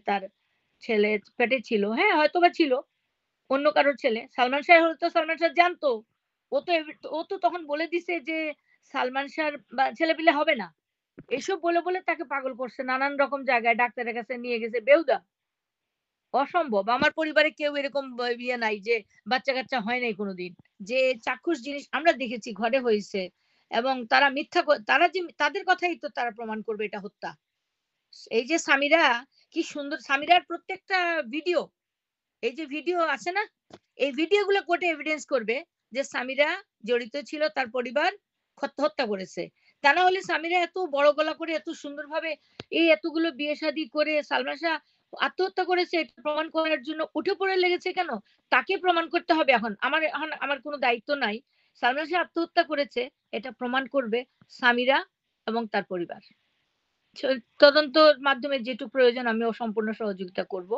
তার ছেলে পেটে ছিল। হ্যাঁ, হয়তোবা ছিল। অন্য কারোর ছেলে। সালমান শাহ হলে তো সালমান শাহ জানতো। ও তো তখন বলে দিছে যে সালমান শাহর ছেলেপিলে হবে না। এসব বলে তাকে পাগল করছে। নানান রকম জায়গায় ডাক্তারের কাছে নিয়ে গেছে। বেহুদা। অসম্ভব। আমার পরিবারে কেউ এরকম ইয়ে নাই যে বাচ্চা-কাচ্চা হয় নাই কোনদিন। যে চাক্ষুষ জিনিস আমরা দেখেছি ঘরে হইছে এবং তারা মিথ্যা তারা যে তাদের কথাই তো তারা প্রমাণ করবে এটা হত্যা। এই যে সামিরা কি সুন্দর সামিরার প্রত্যেকটা ভিডিও এই যে ভিডিও আছে না? এই ভিডিওগুলো কোর্টে এভিডেন্স করবে যে সামিরা জড়িত ছিল, তার পরিবার হত্যা করেছে। তা না হলে সামিরা এত বড় গলা করে এত সুন্দরভাবে এই এতগুলো বিয়ে-শাদী করে সালমান শাহ আত্মহত্যা করেছে এটা প্রমাণ করার জন্য উঠে পড়ে লেগেছে কেন? তাকে প্রমাণ করতে হবে এখন। আমার কোনো দায়িত্ব নাই। সালমান শাহ আত্মহত্যা করেছে এটা প্রমাণ করবে সামিরা এবং তার পরিবার। ছ তদন্তর মাধ্যমে যেটুকু প্রয়োজন আমিও সম্পূর্ণ সহযোগিতা করব।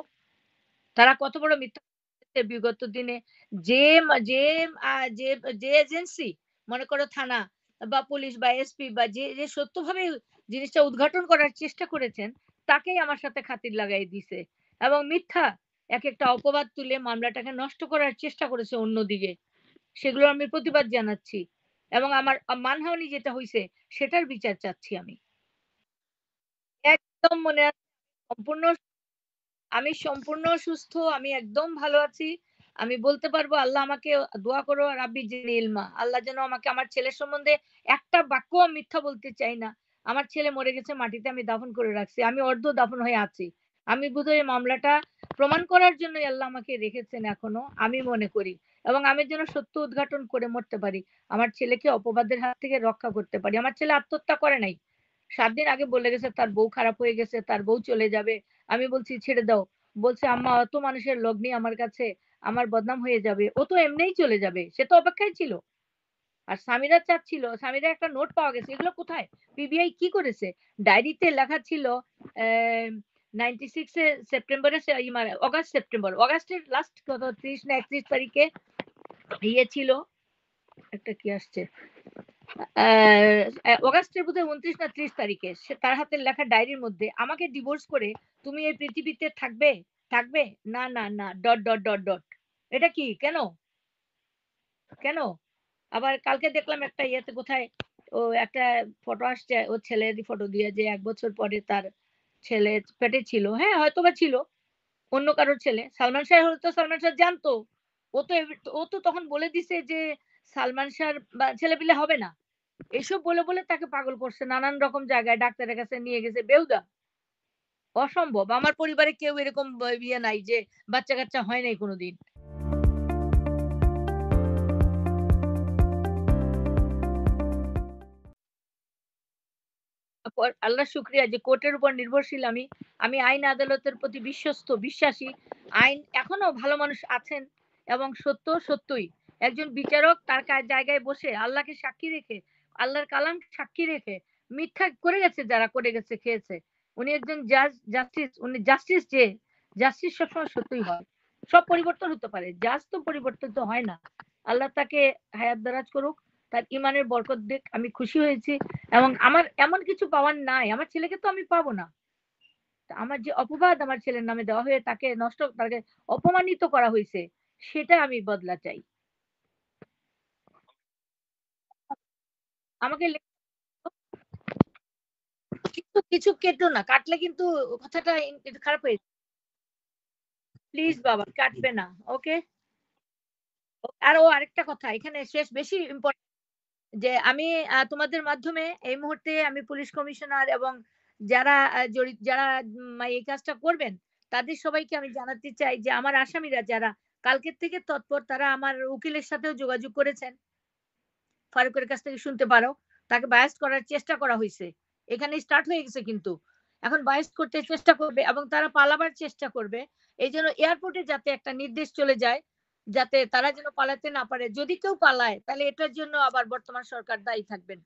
তারা কত বড় মিথ্যা বলেছে বিগত দিনে যে মা যে আ যে যে এজেন্সি মনে করো থানা বা পুলিশ বা এসপি বা যে সত্যভাবে জিনিসটা উদ্ঘাটন করার চেষ্টা করেছেন, তাকেই আমার সাথে খাতির লাগাই দিছে। এবং মিথ্যা একেকটা অপবাদ তুলে মামলাটাকে নষ্ট করার চেষ্টা করেছে অন্যদিকে। সেগুলোর আমি প্রতিবাদ জানাচ্ছি। এবং আমার মানহানি যেটা হইছে সেটার বিচার চাচ্ছি আমি। একদম মনে আছে সম্পূর্ণ আমি সম্পূর্ণ সুস্থ। আমি একদম ভালো আছি। আমি বলতে পারবো আল্লাহ আমাকে দোয়া করো রাব্বি জিদনি ইলমা। আল্লাহ যেন আমাকে আমার ছেলের সম্বন্ধে একটা বাক্যও মিথ্যা বলতে চাই না। আমার ছেলে মরে গেছে মাটিতে আমি দাফন করে রাখছি। আমি অর্ধ দাফন হয়ে আছি। আমি বোধহয় এই মামলাটা প্রমাণ করার জন্যই আল্লাহ আমাকে রেখেছেন এখনো। আমি মনে করি। এবং আমি যেন সত্য উদ্ঘাটন করে মরতে পারি। আমার ছেলেকে অপবাদের হাত থেকে রক্ষা করতে পারি। আমার ছেলে আত্মহত্যা করে নাই। ৭ দিন আগে বলে গেছে তার বউ খারাপ হয়ে গেছে, তার বউ চলে যাবে। আমি বলছি ছেড়ে দাও। বলছে আম্মা অত মানুষের লগ্নি আমার কাছে, আমার বদনাম হয়ে যাবে। ও তো এমনিই চলে যাবে। সে তো অপেক্ষায় ছিল। আর সামিরা চাচ্ছিল, সামিরার একটা নোট পাওয়া গেছে। এগুলো কোথায়? পিবিআই কি করেছে? ডায়েরিতে লেখা ছিল অ্যা 96 এ সেপ্টেম্বরে অগাস্ট সেপ্টেম্বর। অগাস্টের লাস্ট কত ৩০ না ৩১ তারিখে ইয়ে ছিল, একটা কি আসছে? অগাস্টের বোধহয় ২৯ না ৩০ তারিখে সে তার হাতে লেখা ডায়েরির মধ্যে আমাকে ডিভোর্স করে তুমি এই পৃথিবীতে থাকবে? থাকবে? না, না, না। ডট। এটা কি? কেন? কেন? আবার কালকে দেখলাম একটা ইয়েতে কোথায় ও একটা ফটো আসছে ওর ছেলেরই ফটো দিয়ে যে ১ বছর পরে তার ছেলে পেটে ছিল। হ্যাঁ, হয়তোবা ছিল। অন্য কারোর ছেলে। সালমান শাহ হলে তো সালমান শাহ জানতো। ও তো তখন বলে দিছে যে সালমান শাহর ছেলেপিলে হবে না। এসব বলে তাকে পাগল করছে। নানান রকম জায়গায় ডাক্তারের কাছে নিয়ে গেছে। বেহুদা। অসম্ভব। আমার পরিবারে কেউ এরকম ইয়ে নাই যে বাচ্চা-কাচ্চা হয় নাই কোনদিন। আল্লাহর শুকরিয়া যে কোর্টের উপর নির্ভরশীল আমি। আমি আইন আদালতের প্রতি বিশ্বস্ত, বিশ্বাসী। আইন এখনো ভালো মানুষ আছেন এবং সত্যই। একজন বিচারক তার জায়গায় বসে আল্লাহকে সাক্ষী রেখে, আল্লাহর কালাম সাক্ষী রেখে মিথ্যা করে গেছে যারা করে গেছে খেয়েছে। উনি একজন জাস্টিস উনি জাস্টিস সবসময় সত্যই হয়। সব পরিবর্তন হতে পারে। জাজ তো পরিবর্তিত হয় না। আল্লাহ তাকে হায়াত দারাজ করুক। তার ঈমানের বরকত দিক। আমি খুশি হয়েছি। এবং আমার এমন কিছু পাওয়ার নাই। আমার ছেলেকে তো আমি পাবো না। আমার যে অপবাদ আমার ছেলের নামে দেওয়া হয়ে তাকে অপমানিত করা হইছে, সেটা আমি বদলা চাই। আমাকে কিছু কেটো না। কাটলে কিন্তু কথাটা খারাপ হয়ে প্লিজ বাবা কাটবে না। ওকে? আর আরেকটা কথা এখানে শেষ বেশি যে আমি তোমাদের মাধ্যমে এই মুহূর্তে আমি পুলিশ কমিশনার এবং যারা যারা এই কাজটা করবেন তাদের সবাইকে আমি জানাতে চাই যে আমার আসামিরা যারা কালকের থেকে তৎপর তারা আমার উকিলের সাথেও যোগাযোগ করেছেন। ফারুকের কাছ থেকে শুনতে পারো। তাকে বায়াস করার চেষ্টা করা হইছে। এখানে স্টার্ট হয়ে গেছে কিন্তু। এখন বায়াস করতে চেষ্টা করবে এবং তারা পালাবার চেষ্টা করবে। এইজন্য এয়ারপোর্টে যাতে একটা নির্দেশ চলে যায়, যাতে তারা যেন পালাতে না পারে। যদি কেউ পালায় তাহলে এটার জন্য আবার বর্তমান সরকার দায়ী থাকবেন।